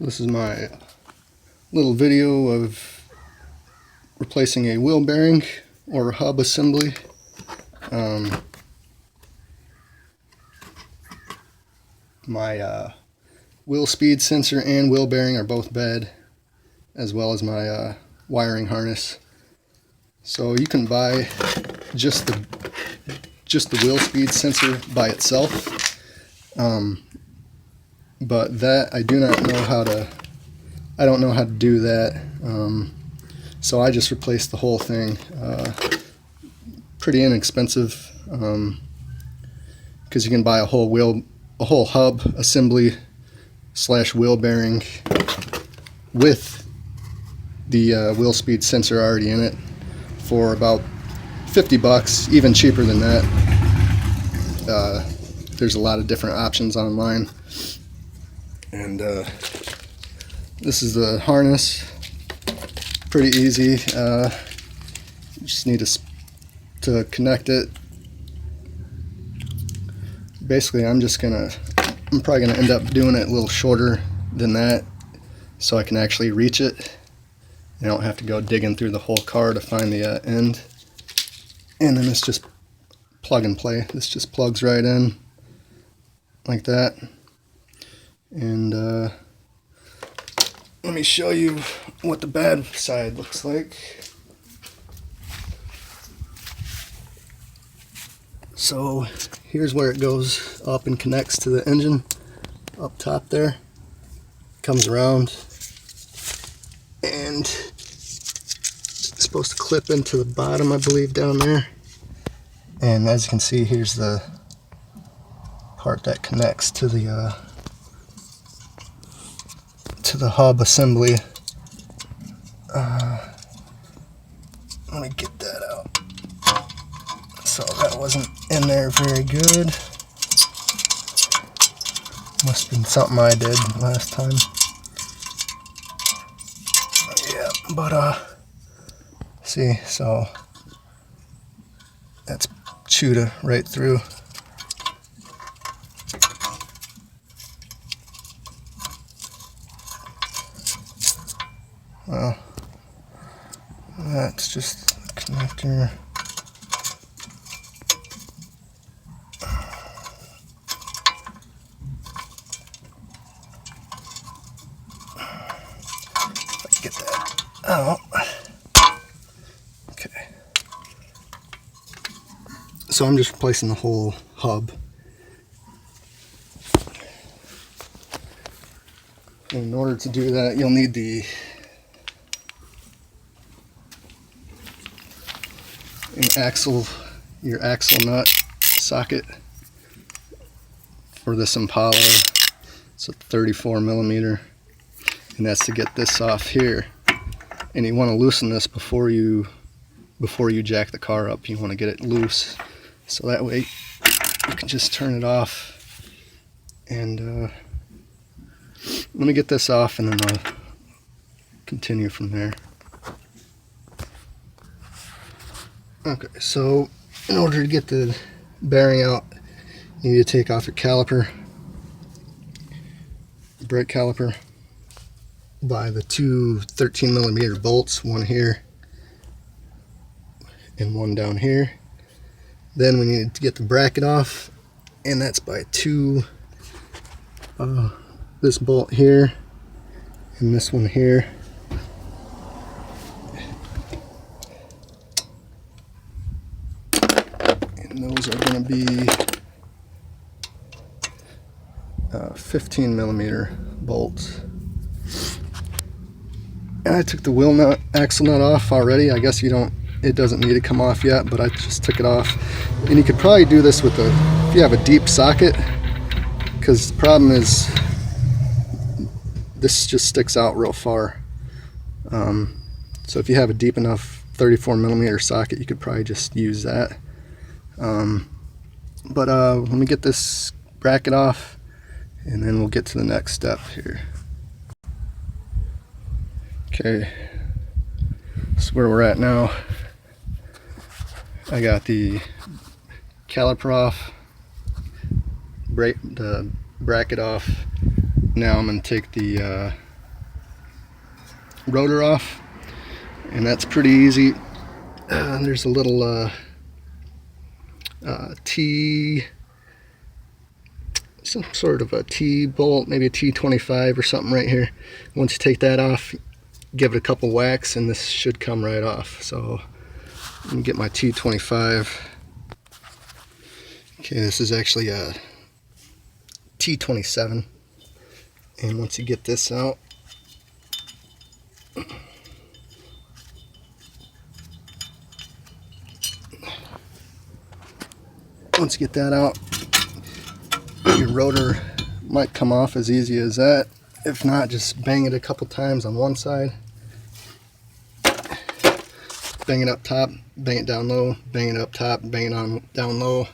This is my little video of replacing a wheel bearing or hub assembly. My wheel speed sensor and wheel bearing are both bad, as well as my wiring harness. So you can buy just the wheel speed sensor by itself, but that I do not know how to. I don't know how to do that, so I just replaced the whole thing. Pretty inexpensive, because you can buy a whole hub assembly / wheel bearing with the wheel speed sensor already in it for about $50, even cheaper than that. There's a lot of different options online, and this is the harness. Pretty easy. You just need to connect it. Basically, I'm probably gonna end up doing it a little shorter than that, so I can actually reach it. I don't have to go digging through the whole car to find the end. And then it's just plug and play. This just plugs right in like that. And let me show you what the bad side looks like. So here's where it goes up and connects to the engine up top there. Comes around and it's supposed to clip into the bottom, I believe, down there. And as you can see, here's the part that connects to the hub assembly. Let me get that out. So that wasn't in there very good. Must have been something I did last time. Yeah, but see, so that's chewed right through. Well, that's just the connector. Let's get that out. Okay. So I'm just replacing the whole hub. In order to do that, you'll need your axle nut socket for this Impala. It's a 34mm, and that's to get this off here. And you want to loosen this before you jack the car up. You want to get it loose, so that way you can just turn it off. And let me get this off, and then I'll continue from there. Okay, so in order to get the bearing out, you need to take off your caliper, the brake caliper, by the two 13mm bolts, one here and one down here. Then we need to get the bracket off, and that's by this bolt here and this one here. And those are going to be 15mm bolts. And I took the wheel nut, axle nut off already. I guess it doesn't need to come off yet, but I just took it off. And you could probably do this with if you have a deep socket, because the problem is this just sticks out real far. So if you have a deep enough 34mm socket, you could probably just use that. But let me get this bracket off, and then we'll get to the next step here. Okay, that's where we're at now. I got the caliper off, the bracket off. Now I'm going to take the rotor off, and that's pretty easy. There's a little some sort of a T bolt, maybe a T25 or something right here. Once you take that off, give it a couple whacks and this should come right off. So let me get my T25. Okay, this is actually a T27, and once you get this out, once you get that out, your rotor might come off as easy as that. If not, just bang it a couple times on one side. Bang it up top, bang it down low, bang it up top, bang it on down low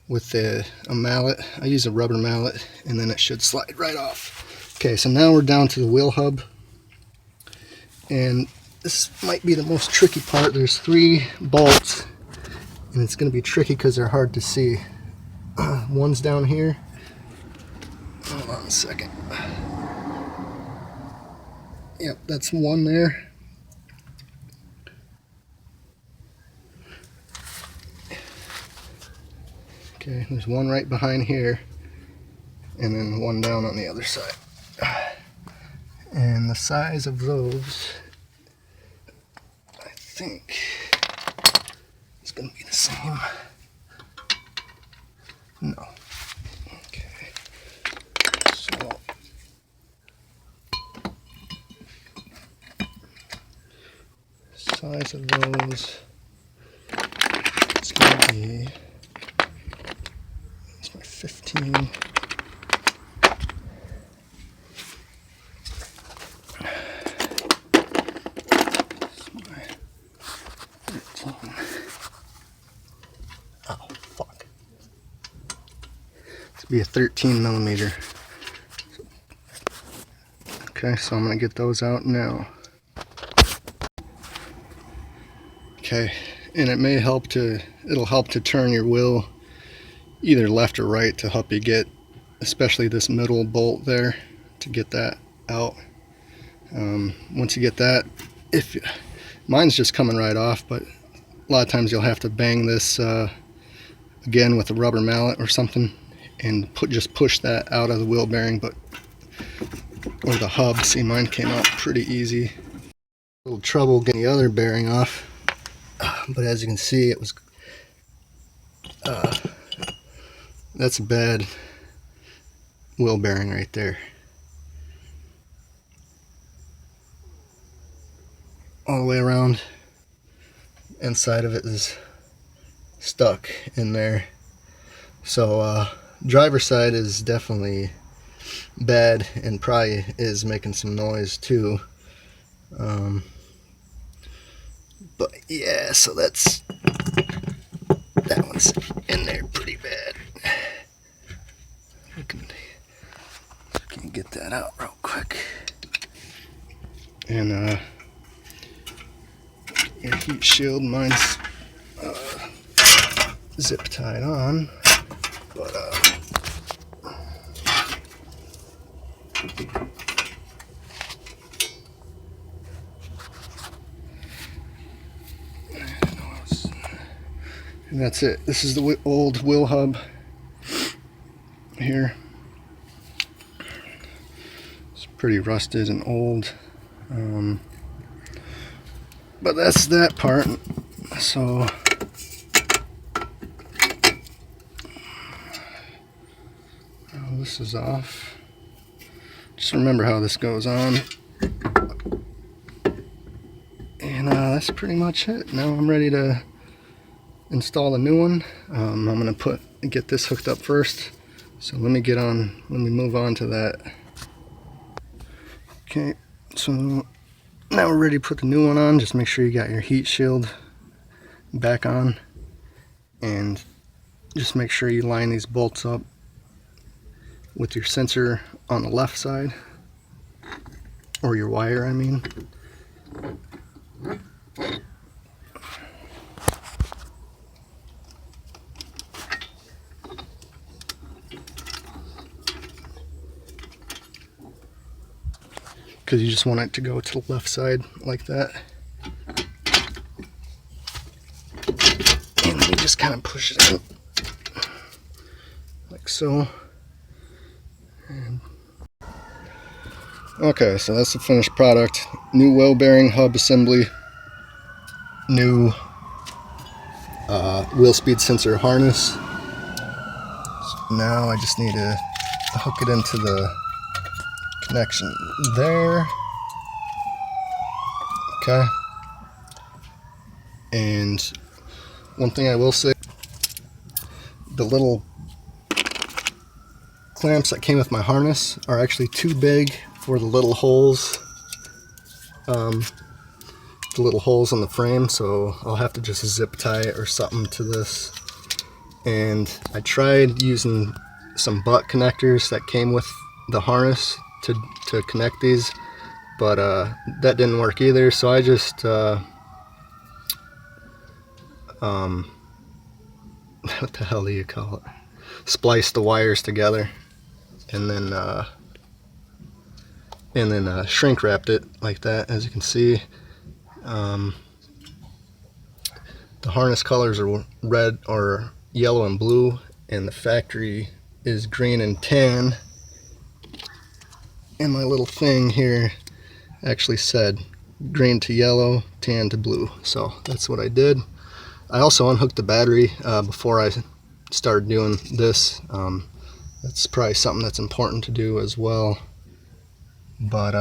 with a mallet. I use a rubber mallet, and then it should slide right off. Okay, so now we're down to the wheel hub, and this might be the most tricky part. There's 3 bolts, and it's going to be tricky because they're hard to see. One's down here. Hold on a second. Yep, that's one there. Okay, there's one right behind here, and then one down on the other side. And the size of those, I think, is going to be the same. No. Okay. So, size of those, it's going to be, it's my 15. Oh, fuck. It's be a 13 millimeter. Okay, so I'm gonna get those out now. Okay, and it'll help to turn your wheel either left or right to help you get, especially this middle bolt there, to get that out. Once you get that, mine's just coming right off, but a lot of times you'll have to bang this again with a rubber mallet or something, and just push that out of the wheel bearing, or the hub. See, mine came out pretty easy. A little trouble getting the other bearing off, but as you can see, it was that's a bad wheel bearing right there. All the way around, inside of it is stuck in there. So driver's side is definitely bad, and probably is making some noise too. But yeah, so that one's in there pretty bad. I can get that out real quick. And your heat shield, mine's zip tied on, but and that's it. This is the old wheel hub here. It's pretty rusted and old, but that's that part. So this is off. Just remember how this goes on, and that's pretty much it. Now I'm ready to install a new one. I'm gonna get this hooked up first. So let me move on to that. Okay, so now we're ready to put the new one on. Just make sure you got your heat shield back on, and just make sure you line these bolts up with your sensor on the left side, or your wire, I mean. because you just want it to go to the left side like that. And you just kind of push it in like so. And okay, so that's the finished product. New wheel bearing hub assembly, new wheel speed sensor harness. So now I just need to hook it into the connection there. Okay. And one thing I will say, the little clamps that came with my harness are actually too big for the little holes, on the frame, so I'll have to just zip tie it or something to this. And I tried using some butt connectors that came with the harness to connect these, but that didn't work either, so I just what the hell do you call it? Spliced the wires together, and then shrink wrapped it like that. As you can see, the harness colors are red or yellow and blue, and the factory is green and tan. And my little thing here actually said green to yellow, tan to blue, so that's what I did. I also unhooked the battery before I started doing this. That's probably something that's important to do as well. But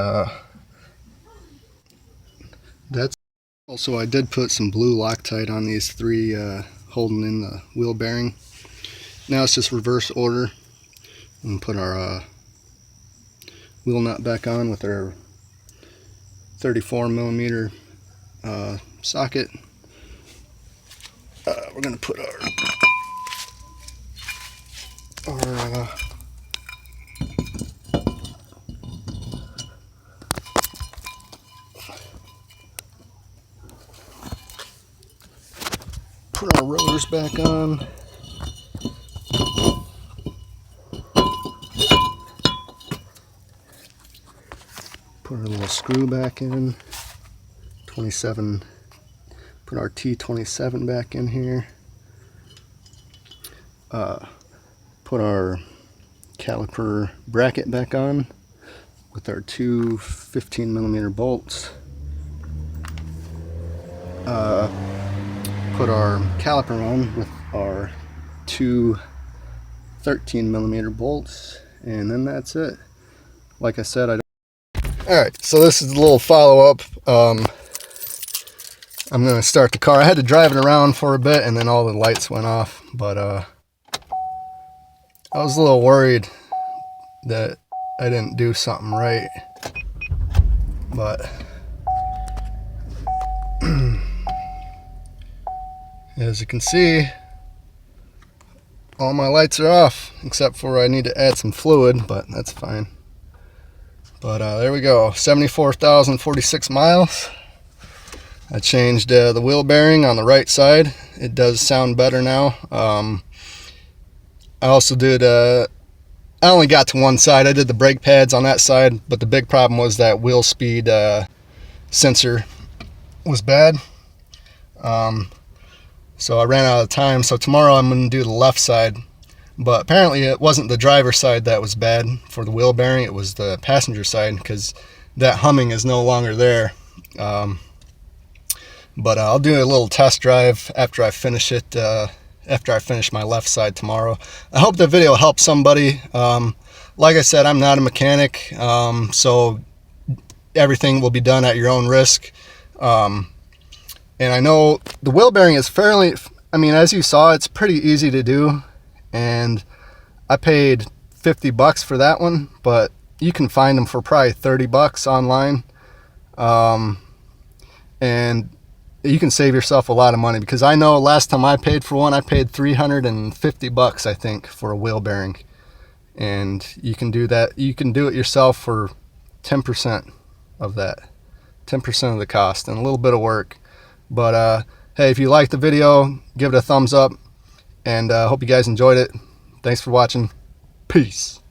that's also, I did put some blue Loctite on these three holding in the wheel bearing. Now it's just reverse order, and put our wheel nut back on with our 34 millimeter socket. We're going to put our rotors back on. Put our little screw back in. 27. Put our T27 back in here. Put our caliper bracket back on with our two 15 millimeter bolts. Put our caliper on with our two 13 millimeter bolts, and then that's it. Like I said, Alright, so this is a little follow-up. I'm going to start the car. I had to drive it around for a bit, and then all the lights went off, but I was a little worried that I didn't do something right, but as you can see, all my lights are off, except for I need to add some fluid, but that's fine. But there we go, 74,046 miles. I changed the wheel bearing on the right side. It does sound better now. I also did, I only got to one side. I did the brake pads on that side, but the big problem was that wheel speed sensor was bad. So I ran out of time. So tomorrow I'm going to do the left side. But apparently it wasn't the driver's side that was bad for the wheel bearing. It was the passenger side, because that humming is no longer there. But I'll do a little test drive after I finish it, after I finish my left side tomorrow. I hope the video helps somebody. Like I said, I'm not a mechanic, so everything will be done at your own risk. And I know the wheel bearing is fairly, I mean, as you saw, it's pretty easy to do. And I paid $50 for that one, but you can find them for probably $30 online. And you can save yourself a lot of money, because I know last time I paid for one, I paid $350, I think, for a wheel bearing. And you can do that. You can do it yourself for 10% of that, 10% of the cost, and a little bit of work. But hey, if you liked the video, give it a thumbs up, and hope you guys enjoyed it. Thanks for watching. Peace.